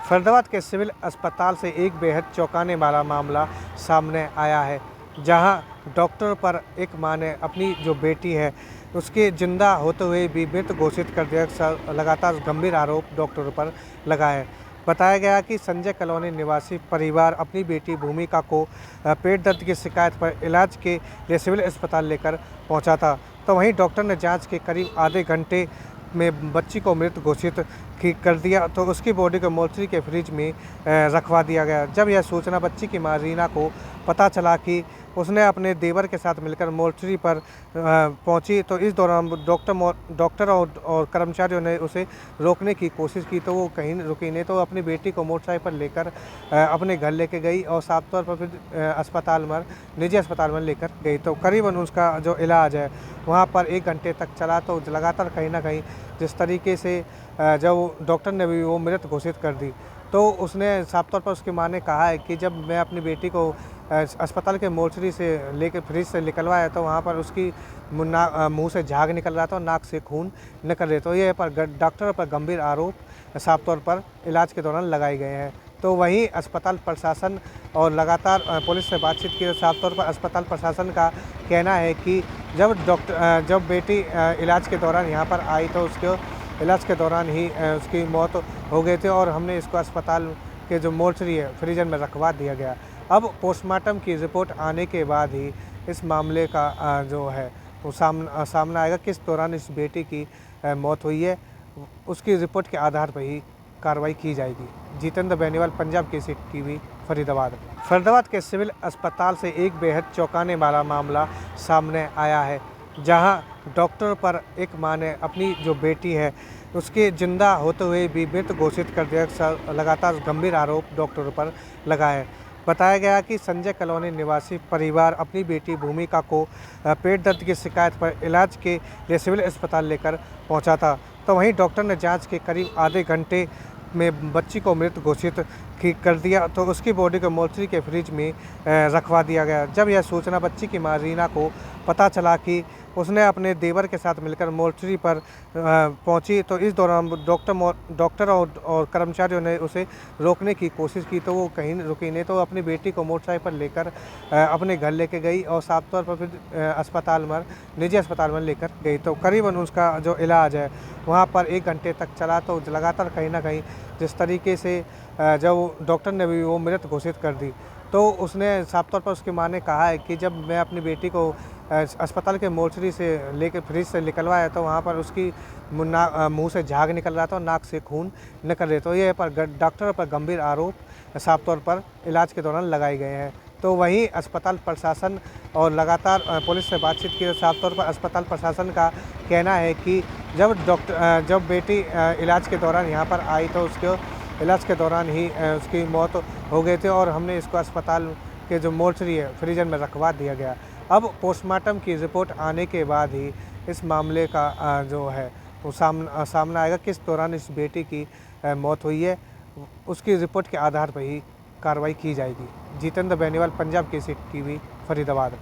फरीदाबाद के सिविल अस्पताल से एक बेहद चौंकाने वाला मामला सामने आया है, जहां डॉक्टर पर एक मां ने अपनी जो बेटी है उसके जिंदा होते हुए भी मृत घोषित कर दिया। लगातार गंभीर आरोप डॉक्टर पर लगा है। बताया गया कि संजय कॉलोनी निवासी परिवार अपनी बेटी भूमिका को पेट दर्द की शिकायत पर इलाज के लिए सिविल अस्पताल लेकर पहुंचा था। तो वहीं डॉक्टर ने जांच के करीब आधे घंटे में बच्ची को मृत घोषित कर दिया, तो उसकी बॉडी को मोर्चरी के फ्रिज में रखवा दिया गया। जब यह सूचना बच्ची की मां रीना को पता चला कि उसने अपने देवर के साथ मिलकर मोर्चरी पर पहुंची, तो इस दौरान डॉक्टर और कर्मचारियों ने उसे रोकने की कोशिश की, तो वो कहीं रुकी नहीं, तो अपनी बेटी को मोटरसाइकिल पर लेकर अपने घर लेके गई और साफ तौर पर फिर निजी अस्पताल में लेकर गई। तो करीबन उसका जो इलाज है वहाँ पर 1 घंटे तक चला। तो लगातार कहीं ना कहीं जिस तरीके से जब डॉक्टर ने भी वो मृत घोषित कर दी, तो उसने साफ तौर पर उसकी मां ने कहा है कि जब मैं अपनी बेटी को अस्पताल के मोर्चरी से लेकर फ्रिज से निकलवाया, तो वहाँ पर उसकी मुंह से झाग निकल रहा था और नाक से खून निकल रहे। तो ये पर डॉक्टर पर गंभीर आरोप साफ तौर पर इलाज के दौरान लगाए गए हैं। तो वहीं अस्पताल प्रशासन और लगातार पुलिस से बातचीत की, तो साफ तौर पर अस्पताल प्रशासन का कहना है कि जब बेटी इलाज के दौरान यहाँ पर आई, तो उसके इलाज के दौरान ही उसकी मौत हो गई थी और हमने इसको अस्पताल के जो मोर्चरी है फ्रीजर में रखवा दिया गया। अब पोस्टमार्टम की रिपोर्ट आने के बाद ही इस मामले का जो है वो सामना आएगा। किस दौरान इस बेटी की मौत हुई है, उसकी रिपोर्ट के आधार पर ही कार्रवाई की जाएगी। जितेंद्र बेनीवाल, पंजाब केसरी टीवी, फरीदाबाद। फरीदाबाद के सिविल अस्पताल से एक बेहद चौंकाने वाला मामला सामने आया है, जहां डॉक्टर पर एक मां ने अपनी जो बेटी है उसके जिंदा होते हुए भी मृत घोषित कर दिया। लगातार गंभीर आरोप डॉक्टर पर लगा है। बताया गया कि संजय कॉलोनी निवासी परिवार अपनी बेटी भूमिका को पेट दर्द की शिकायत पर इलाज के लिए सिविल अस्पताल लेकर पहुंचा था। तो वहीं डॉक्टर ने जांच के करीब आधे घंटे में बच्ची को मृत घोषित कर दिया, तो उसकी बॉडी को मोर्चरी के फ्रिज में रखवा दिया गया। जब यह सूचना बच्ची की मां रीना को पता चला कि उसने अपने देवर के साथ मिलकर मोर्चरी पर पहुंची, तो इस दौरान डॉक्टर और कर्मचारियों ने उसे रोकने की कोशिश की, तो वो कहीं रुकी नहीं, तो अपनी बेटी को मोटरसाइकिल पर लेकर अपने घर लेके गई और साफ तौर पर फिर निजी अस्पताल में लेकर गई। तो करीबन उसका जो इलाज है वहाँ पर 1 घंटे तक चला। तो लगातार कहीं ना कहीं जिस तरीके से जब डॉक्टर ने भी वो मृत घोषित कर दी, तो उसने साफ तौर पर उसकी मां ने कहा है कि जब मैं अपनी बेटी को अस्पताल के मोर्चरी से लेकर फ्रिज से निकलवाया, तो वहाँ पर उसकी मुंह से झाग निकल रहा था और नाक से खून निकल रहे। तो ये पर डॉक्टर पर गंभीर आरोप साफ तौर पर इलाज के दौरान लगाए गए हैं। तो वहीं अस्पताल प्रशासन और लगातार पुलिस से बातचीत की, तो साफ तौर पर अस्पताल प्रशासन का कहना है कि जब बेटी इलाज के दौरान यहाँ पर आई, तो उसके इलाज के दौरान ही उसकी मौत हो गई थी और हमने इसको अस्पताल के जो मोर्चरी है फ्रीजर में रखवा दिया गया। अब पोस्टमार्टम की रिपोर्ट आने के बाद ही इस मामले का जो है वो सामना आएगा। किस दौरान इस बेटी की मौत हुई है, उसकी रिपोर्ट के आधार पर ही कार्रवाई की जाएगी। जितेंद्र बेनीवाल, पंजाब केसरी टीवी, फरीदाबाद।